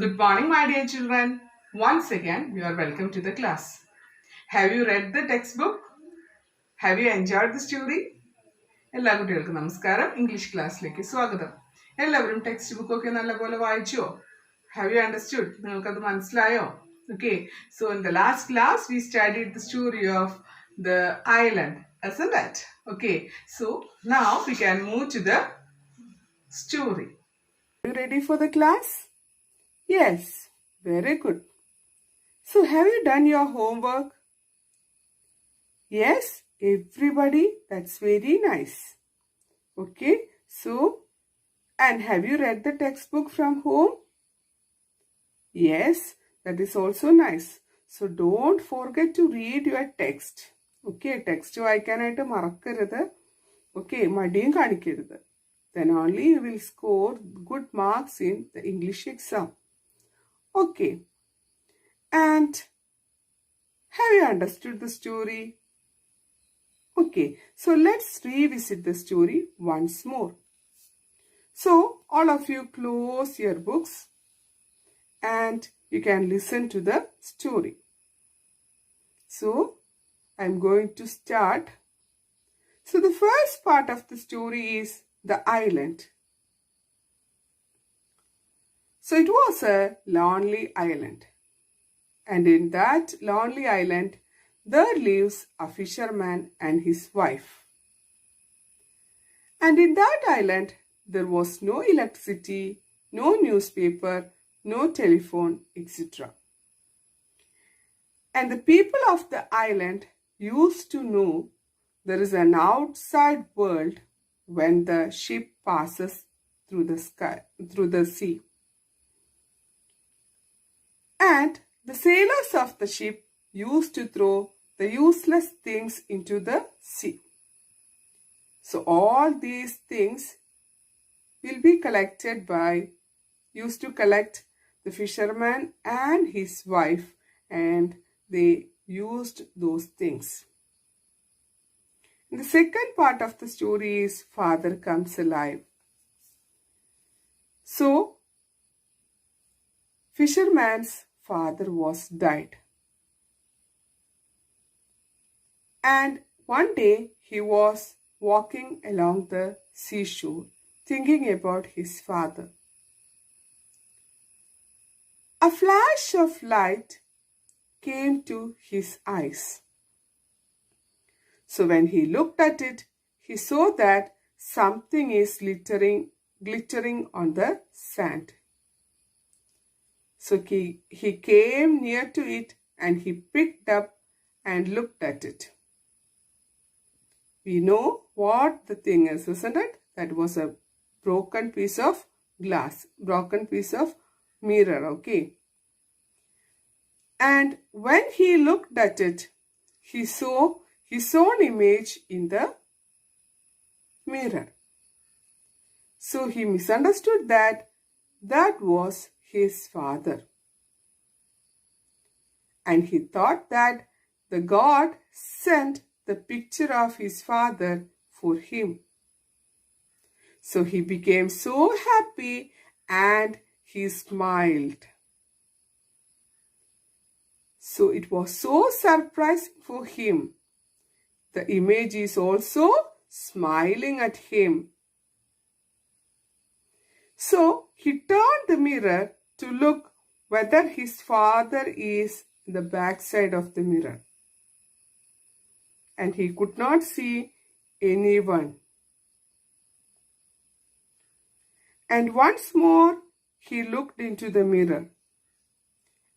Good morning, my dear children. Once again, you are welcome to the class. Have you read the textbook? Have you enjoyed the story? എല്ലാ കുട്ടികൾക്കും നമസ്കാരം. English ക്ലാസ്സിലേക്ക് സ്വാഗതം. എല്ലാവരും text book ഒക്കെ നല്ലപോലെ വായിച്ചോ? Have you understood? നിങ്ങൾക്കത് മനസ്സിലായോ? Okay. So in the last class, we studied the story of the island, isn't it? Okay. So now we can move to the story. Are you ready for the class? Yes. Very good. So have you done your homework? Yes, everybody. That's very nice. Okay, so and have you read the textbook from home? Yes, that is also nice. So don't forget to read your text. Okay, text വായിക്കാനായിട്ട് മറക്കരുത്. Okay, മടിയും കാണിക്കരുത്. Then only you will score good marks in the English exam. Okay. And have you understood the story? Okay, so let's revisit the story once more. So, all of you close your books and you can listen to the story. So, I'm going to start. So, the first part of the story is the island. So, it was a lonely island. And in that lonely island, there lives a fisherman and his wife. And in that island, there was no electricity, no newspaper, no telephone, etc. And the people of the island used to know there is an outside world when the ship passes through the sea. And the sailors of the ship used to throw the useless things into the sea. So all these things will be collected used to collect the fisherman and his wife, and they used those things. And the second part of the story is Father Comes Alive. So fisherman's father was died. And one day he was walking along the seashore, thinking about his father. A flash of light came to his eyes. So when he looked at it, he saw that something is glittering on the sand. So he came near to it and he picked up and looked at it. We know what the thing is, isn't it? That was a broken piece of glass, broken piece of mirror, okay? And when he looked at it, he saw his own image in the mirror. So he misunderstood that was his father. And he thought that the God sent the picture of his father for him. So he became so happy and he smiled. So it was so surprising for him. The image is also smiling at him. So he turned the mirror to look whether his father is in the back side of the mirror. And he could not see anyone. And once more he looked into the mirror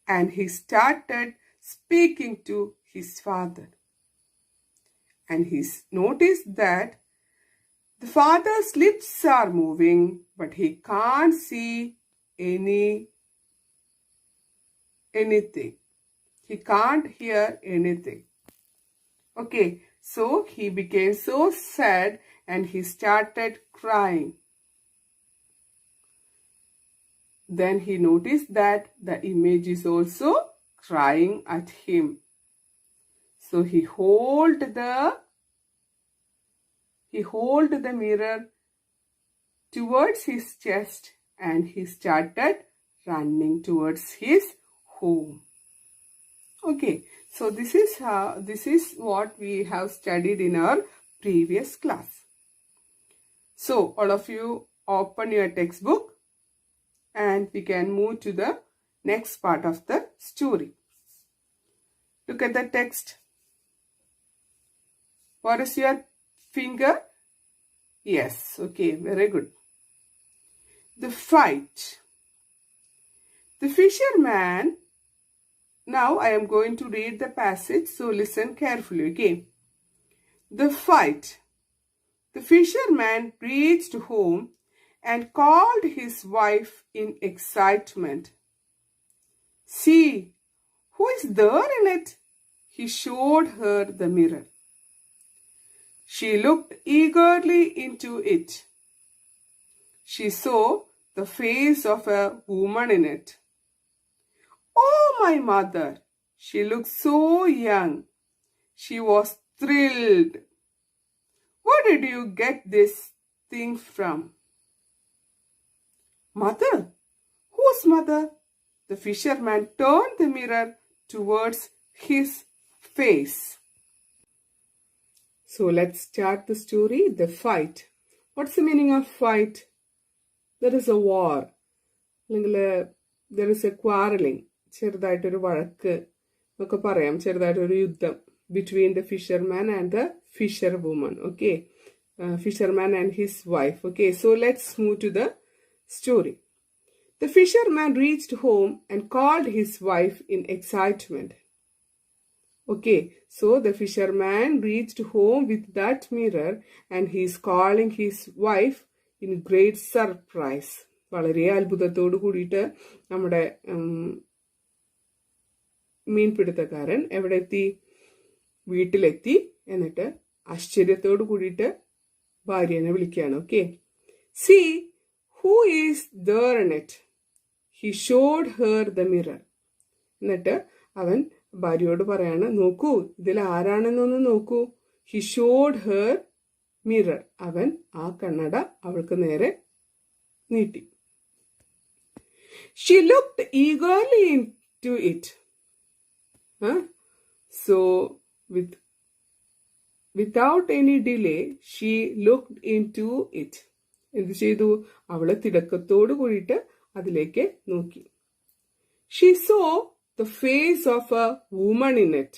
and he started speaking to his father. And he noticed that the father's lips are moving, but he can't see anything. He can't hear anything. Okay, so he became so sad and he started crying. Then he noticed that the image is also crying at him. So he held the mirror towards his chest and he started running towards his home. Okay, so this is what we have studied in our previous class. So all of you open your textbook and we can move to the next part of the story. Look at the text. What is your finger? Yes, okay, very good. The fight. The fisherman. Now I am going to read the passage, so listen carefully, okay? The fight. The fisherman reached home and called his wife in excitement. See, who is there in it? He showed her the mirror. She looked eagerly into it. She saw the face of a woman in it. Oh, my mother! She looked so young. She was thrilled. Where did you get this thing from? Mother? Whose mother? The fisherman turned the mirror towards his face. So let's start the story. The fight. What's the meaning of fight? There is a war. There is a quarreling. ചെറുതായിട്ടൊരു വഴക്ക് ഒക്കെ പറയാം, ചെറുതായിട്ടൊരു യുദ്ധം between the fisherman and the fisherwoman. Okay, fisherman and his wife. Okay, so let's move to the story. The fisherman reached home and called his wife in excitement. Okay, so the fisherman reached home with that mirror and he is calling his wife in great surprise. വളരെ അത്ഭുതത്തോടു കൂടിയിട്ട് നമ്മുടെ മീൻപിടുത്തക്കാരൻ എവിടെ എത്തി? വീട്ടിലെത്തി. എന്നിട്ട് ആശ്ചര്യത്തോടു കൂടിയിട്ട് ഭാര്യനെ വിളിക്കുകയാണ്. Okay, see who is there in it. He showed her the mirror. എന്നിട്ട് അവൻ ഭാര്യയോട് പറയാണ്, നോക്കൂ ഇതിൽ ആരാണെന്നൊന്ന് നോക്കൂ. He showed her mirror. അവൻ ആ കണ്ണട അവൾക്ക് നേരെ നീട്ടി. She looked eagerly into it. So without any delay she looked into it. എന്ത് ചെയ്തു? അവള് തിടക്കത്തോട് കൂടിയിട്ട് അതിലേക്ക് നോക്കി. She saw the face of a woman in it.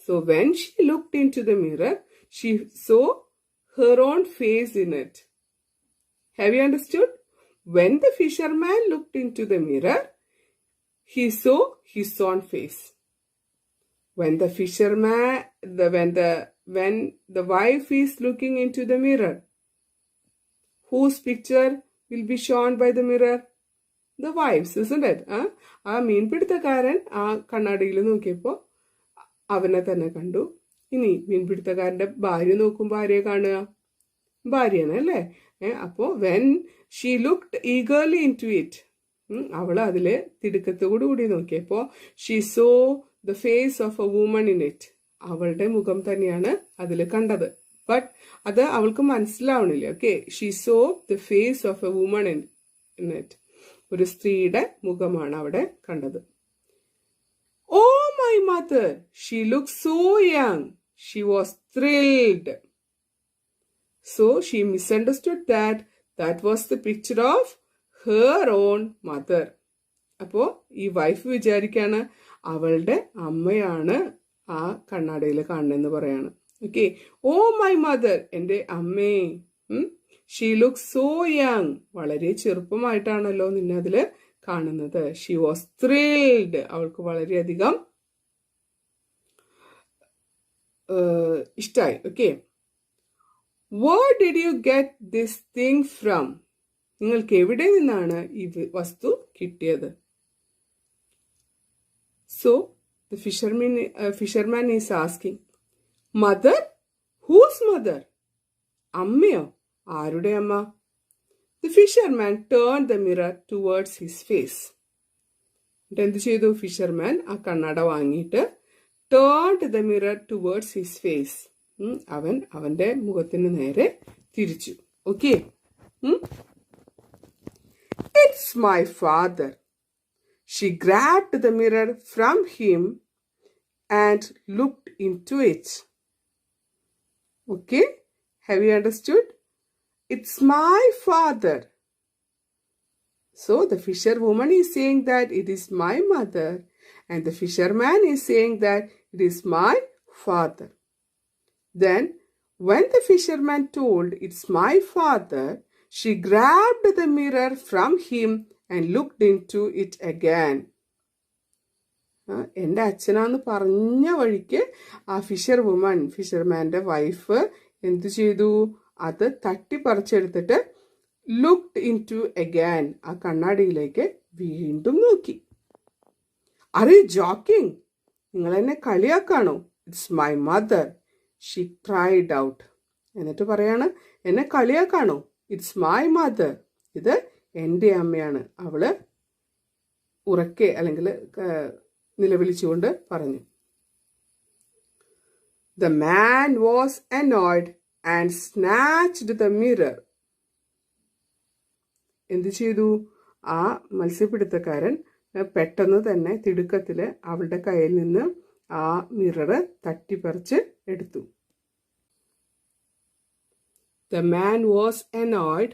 So when she looked into the mirror, she saw her own face in it. Have you understood? When the fisherman looked into the mirror, he saw his own face. When the fisherman, when the wife is looking into the mirror, whose picture will be shown by the mirror? The wife's, isn't it? ആ മീൻപിടുത്തക്കാരൻ ആ കണ്ണാടിയിൽ നോക്കിയപ്പോ അവനെ തന്നെ കണ്ടു. ഇനി മീൻപിടുത്തക്കാരന്റെ ഭാര്യ നോക്കുമ്പോൾ ആരെയെ കാണുക? ഭാര്യയാണ് അല്ലേ? അപ്പോ when she looked eagerly into it, അവള് അതില് തിടുക്കത്തോടു കൂടി നോക്കിയപ്പോ she saw the face of a woman in it. അവളുടെ മുഖം തന്നെയാണ് അതിൽ കണ്ടത്. ബട്ട് അത് അവൾക്ക് മനസ്സിലാവണില്ല. Okay, she saw the face of a woman in it. ഒരു സ്ത്രീയുടെ മുഖമാണ് അവിടെ കണ്ടത്. Oh, my mother! She looked so young. She was thrilled. So she misunderstood that was the picture of her own mother. അപ്പോ ഈ wife വിചാരിക്കാണ് അവളുടെ അമ്മയാണ് ആ കണ്ണാടിയിൽ കാണുന്നെന്ന് പറയാണ്. ഓക്കെ, ഓ മൈ മദർ, എന്റെ അമ്മേ. She look so young. വളരെ ചെറുപ്പമായിട്ടാണല്ലോ നിന്നെ അതില് കാണുന്നത്. She was thrilled. അവൾക്ക് വളരെയധികം ഇഷ്ടായി. Okay, where did you get this thing from? നിങ്ങൾക്ക് എവിടെ നിന്നാണ് ഈ വസ്തു കിട്ടിയത്? So the fisherman is asking, mother? Whose mother? അമ്മയോ? ആരുടെ അമ്മ? The fisherman turned the mirror towards his face. എന്ത് ചെയ്തു? ഫിഷർമാൻ ആ കണ്ണട വാങ്ങിയിട്ട് turned the mirror towards his face. അവൻ അവന്റെ മുഖത്തിന് നേരെ തിരിച്ചു. Okay, It's my father. She grabbed the mirror from him and looked into it. Okay? Have you understood? It's my father. So the fisherwoman is saying that it is my mother, and the fisherman is saying that it is my father. Then, when the fisherman told it's my father, she grabbed the mirror from him and looked into it again. എൻ്റെ അച്ഛനാന്ന് പറഞ്ഞ വഴിക്ക് ആ ഫിഷർമാൻ്റെ wife എന്തു ചെയ്തു? അത് തട്ടിപ്പറിച്ചെടുത്തിട്ട് looked into again, ആ കണ്ണാടിയിലേക്ക് വീണ്ടും നോക്കി. Are you joking? നിങ്ങൾ എന്നെ കളിയാക്കാണോ? It's my mother, she cried out. എന്നിട്ട് പറയാണ്, എന്നെ കളിയാക്കാണോ? ഇറ്റ്സ് മൈ മദർ, ഇത് എൻ്റെ അമ്മയാണ്. അവള് ഉറക്കെ അല്ലെങ്കിൽ നിലവിളിച്ചുകൊണ്ട് പറഞ്ഞു. The man was annoyed and snatched the mirror. എന്തു ചെയ്തു? ആ മത്സ്യപിടുത്തക്കാരൻ പെട്ടെന്ന് തന്നെ തിടുക്കത്തില് അവളുടെ കയ്യിൽ നിന്ന് ആ മിറർ തട്ടിപ്പറിച്ച് എടുത്തു. The man was annoyed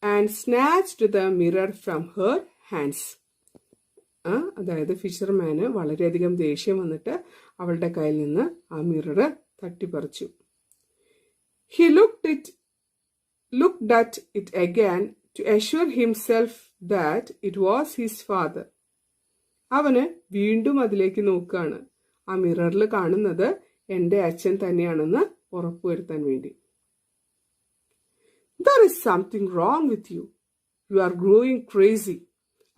and snatched the mirror from her hands. അതായത് ഫിഷർമാന് വളരെയധികം ദേഷ്യം വന്നിട്ട് അവളുടെ കയ്യിൽ നിന്ന് ആ mirror തട്ടിപ്പറിച്ചു. He looked at it again to assure himself that it was his father. അവന് വീണ്ടും അതിലേക്ക് നോക്കുകയാണ്. ആ മിററിൽ കാണുന്നത് എൻ്റെ അച്ഛൻ തന്നെയാണെന്ന് ഉറപ്പുവരുത്താൻ വേണ്ടി. There is something wrong with you. You are growing crazy.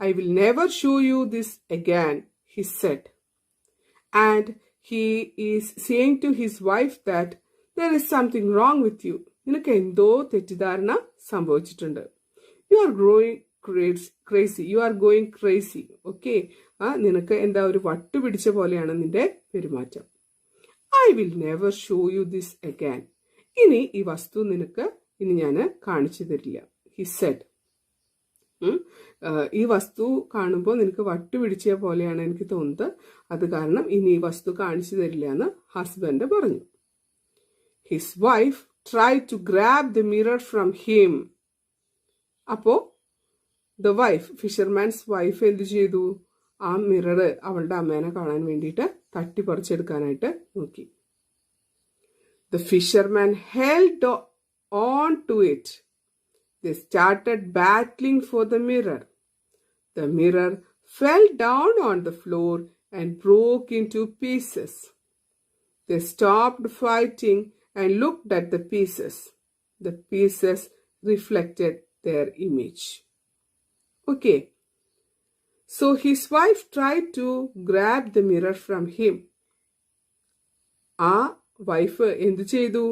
I will never show you this again, he said. And he is saying to his wife that there is something wrong with you. നിനക്ക് എന്തോ തെറ്റിദ്ധാരണ സംഭവിച്ചിട്ടുണ്ട്. You are growing crazy. You are going crazy. Okay? നിനക്ക് എന്താ ഒരു വട്ടു പിടിച്ച പോലെയാണ് നിന്റെ പെരുമാറ്റം. I will never show you this again. ഇനി ഈ വസ്തു നിനക്ക് ഇനി ഞാൻ കാണിച്ചു തരില്ല. He said. ഈ വസ്തു കാണുമ്പോൾ നിനക്ക് വട്ടുപിടിച്ച പോലെയാണ് എനിക്ക് തോന്നുന്നത്. അത് കാരണം ഇനി ഈ വസ്തു കാണിച്ചു തരില്ല എന്ന് ഹസ്ബൻഡ് പറഞ്ഞു. His wife tried to grab the mirror from him. അപ്പോ ദ വൈഫ്, ഫിഷർമാൻസ് വൈഫ് എന്ത് ചെയ്തു? ആ മിറർ അവളുടെ അമ്മേനെ കാണാൻ വേണ്ടിയിട്ട് തട്ടിപ്പറിച്ചെടുക്കാനായിട്ട് നോക്കി. The fisherman held on to it. They started battling for the mirror. The mirror fell down on the floor and broke into pieces. They stopped fighting and looked at the pieces. The pieces reflected their image. Okay. So his wife tried to grab the mirror from him. ആ wife എന്തു ചെയ്തു?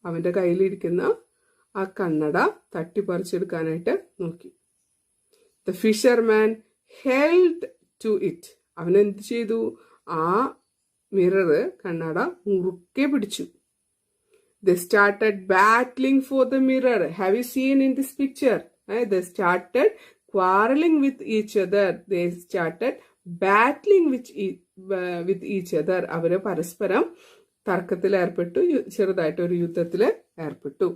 അവന്റെ കയ്യിലിരിക്കുന്ന ആ കണ്ണട തട്ടിപ്പറിച്ചെടുക്കാനായിട്ട് നോക്കി. The fisherman held to it. അവൻ എന്ത് ചെയ്തു? ആ മിറർ കണ്ണട മുറുക്കെ പിടിച്ചു. They started battling for the mirror. Have you seen in this picture? They started quarreling with each other. They started battling with each other. അവര് പരസ്പരം തർക്കത്തിൽ ഏർപ്പെട്ടു, ചെറുതായിട്ടൊരു യുദ്ധത്തിൽ ഏർപ്പെട്ടു.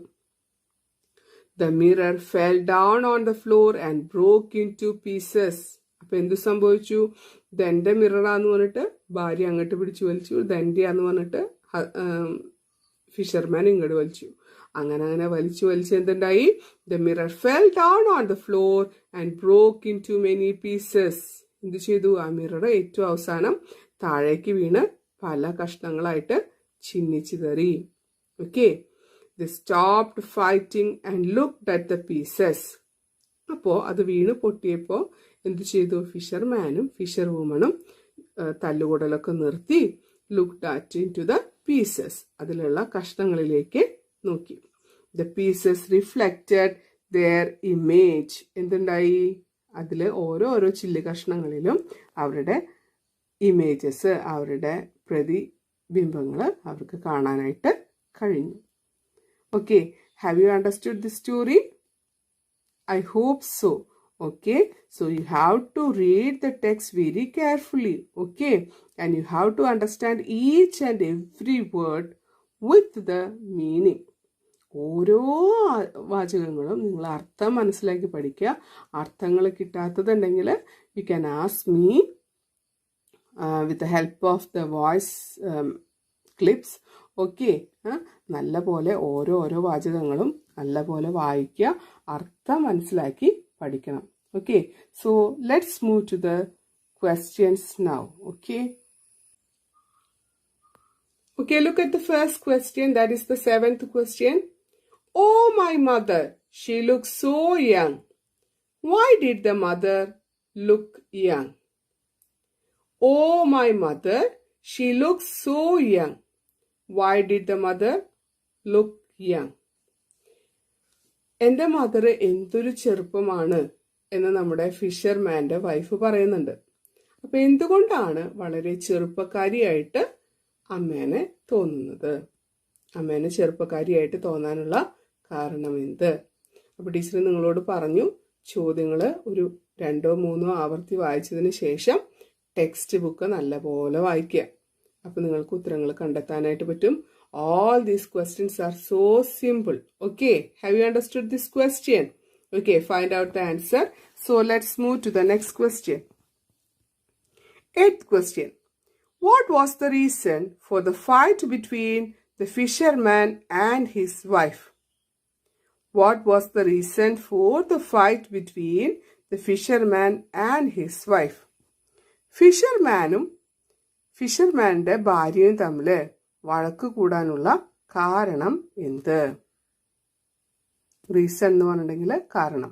The mirror fell down on the floor and broke into pieces. അപ്പൊ എന്തു സംഭവിച്ചു? ഇതെന്റെ മിററാന്ന് പറഞ്ഞിട്ട് ഭാര്യ അങ്ങോട്ട് പിടിച്ചു വലിച്ചു, ഇതെന്റെയാന്ന് പറഞ്ഞിട്ട് ഫിഷർമാൻ ഇങ്ങോട്ട് വലിച്ചു. അങ്ങനെ വലിച്ചു എന്തുണ്ടായി? The mirror fell down on the floor and broke into many pieces. എന്ത് ചെയ്തു? ആ മിറർ ഏറ്റവും അവസാനം താഴേക്ക് വീണ് പല കഷ്ണങ്ങളായിട്ട് ചിന്നിച്ചിതറി. Okay. They stopped fighting and looked at the pieces. അപ്പോ അത് വീണ് പൊട്ടിയപ്പോ എന്ത് ചെയ്തു? ഫിഷർമാനും ഫിഷർ വുമണും തല്ലുകൂടലൊക്കെ നിർത്തി looked at into the pieces. അതിലുള്ള കഷ്ണങ്ങളിലേക്ക് നോക്കി. The pieces reflected their image. എന്തുണ്ടായി? അതില് ഓരോ ചില്ല് കഷ്ണങ്ങളിലും അവരുടെ ഇമേജസ്, അവരുടെ പ്രതിബിംബങ്ങൾ അവർക്ക് കാണാനായിട്ട് കഴിഞ്ഞു. Okay, have you understood this story? I hope so. Okay, so you have to read the text very carefully. Okay, and you have to understand each and every word with the meaning. ഓരോ വാചകങ്ങളും നിങ്ങൾ അർത്ഥം മനസ്സിലാക്കി പഠിക്കുക. അർത്ഥങ്ങൾ കിട്ടാത്തതുണ്ടെങ്കിൽ you can ask me with the help of the voice clips. Okay, നല്ല പോലെ ഓരോ വാചകങ്ങളും നല്ല പോലെ വായിക്കുക, അർത്ഥം മനസ്സിലാക്കി പഠിക്കണം. Okay, so let's move to the questions now. Okay, look at the first question, that is the 7th question. Oh, my mother, she looks so young. Why did the mother look young? Oh, my mother, she looks so young. Why did the mother look young? എൻ്റെ mother എന്തൊരു ചെറുപ്പമാണ് എന്ന് നമ്മുടെ ഫിഷർമാൻ്റെ wife പറയുന്നുണ്ട്. അപ്പൊ എന്തുകൊണ്ടാണ് വളരെ ചെറുപ്പക്കാരിയായിട്ട് അമ്മേനെ തോന്നുന്നത്? അമ്മേനെ ചെറുപ്പക്കാരിയായിട്ട് തോന്നാനുള്ള കാരണം എന്ത്? അപ്പൊ ടീച്ചർ നിങ്ങളോട് പറഞ്ഞു, ചോദ്യങ്ങൾ ഒരു 2-3 ആവർത്തി വായിച്ചതിന് ശേഷം ടെക്സ്റ്റ് ബുക്ക് നല്ലപോലെ വായിക്കുക. അപ്പൊ നിങ്ങൾക്ക് ഉത്തരങ്ങൾ കണ്ടെത്താനായിട്ട് പറ്റും. All these questions are so simple. Okay, have you understood this question? Okay, find out the answer. So let's move to the next question. 8th question. What was the reason for the fight between the fisherman and his wife? What was the reason for the fight between the fisherman and his wife? ഫിഷർമാനും ഫിഷർമാൻ്റെ ഭാര്യയും തമ്മിൽ വഴക്ക് കൂടാനുള്ള കാരണം എന്ത്? Reason എന്ന് പറഞ്ഞിട്ടുണ്ടെങ്കിൽ കാരണം.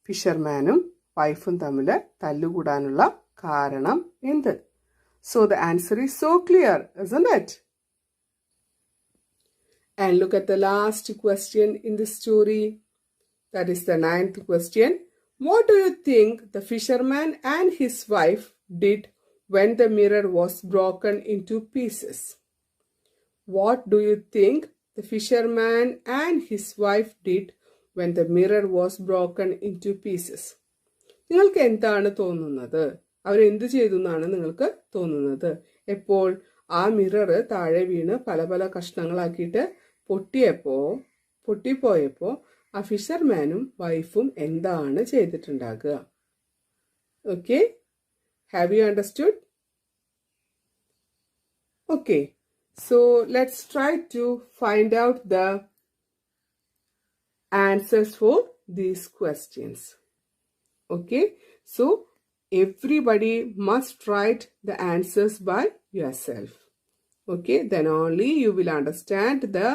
ഫിഷർമാനും വൈഫും തമ്മിൽ തല്ലുകൂടാനുള്ള കാരണം എന്ത്? So the answer is so clear, isn't it? And look at the last question in the story. That is the 9th question. What do you think the fisherman and his wife did when the mirror was broken into pieces? What do you think the fisherman and his wife did when the mirror was broken into pieces? നിങ്ങൾക്ക് എന്താണ് തോന്നുന്നത്? അവരെന്ത് ചെയ്തു എന്നാണ് നിങ്ങൾക്ക് തോന്നുന്നത്? എപ്പോൾ ആ മിറർ താഴെ വീണ് പല പല കഷ്ണങ്ങളാക്കിയിട്ട് പൊട്ടിപ്പോയപ്പോ ആ ഫിഷർമാനും വൈഫും എന്താണ് ചെയ്തിട്ടുണ്ടാകുക? Okay, have you understood? Okay, so let's try to find out the answers for these questions. Okay, so everybody must write the answers by yourself. Okay, then only you will understand the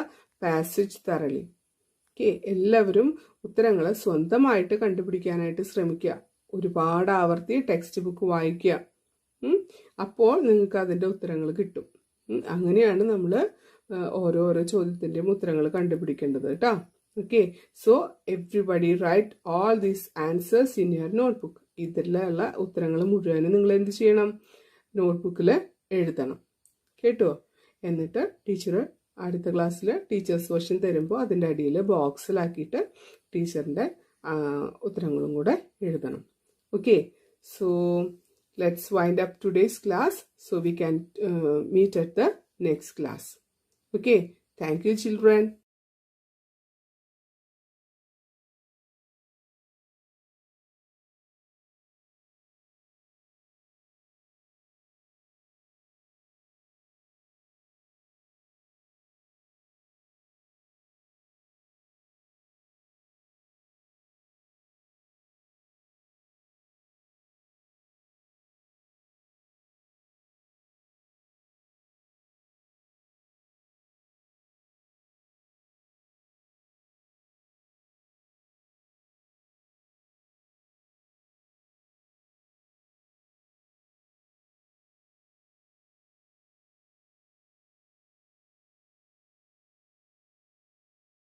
passage thoroughly. Okay, എല്ലാവരും ഉത്തരങ്ങൾ സ്വന്തമായിട്ട് കണ്ടുപിടിക്കാനായിട്ട് ശ്രമിക്കുക. ഒരുപാട് ആവർത്തി text book വായിക്കുക. അപ്പോൾ നിങ്ങൾക്ക് അതിൻ്റെ ഉത്തരങ്ങൾ കിട്ടും. അങ്ങനെയാണ് നമ്മൾ ഓരോരോ ചോദ്യത്തിൻ്റെയും ഉത്തരങ്ങൾ കണ്ടുപിടിക്കേണ്ടത് കേട്ടോ. Okay, so everybody write all these answers in your notebook. ഇതിലുള്ള ഉത്തരങ്ങൾ മുഴുവനും നിങ്ങൾ എന്ത് ചെയ്യണം? നോട്ട്ബുക്കിൽ എഴുതണം കേട്ടോ. എന്നിട്ട് ടീച്ചർ അടുത്ത ക്ലാസ്സിൽ ടീച്ചേഴ്സ് ക്വസ്റ്റ്യൻ തരുമ്പോൾ അതിൻ്റെ അടിയിൽ ബോക്സിലാക്കിയിട്ട് ടീച്ചറിൻ്റെ ഉത്തരങ്ങളും കൂടെ എഴുതണം. Okay, so let's wind up today's class so we can meet at the next class. Okay, thank you children.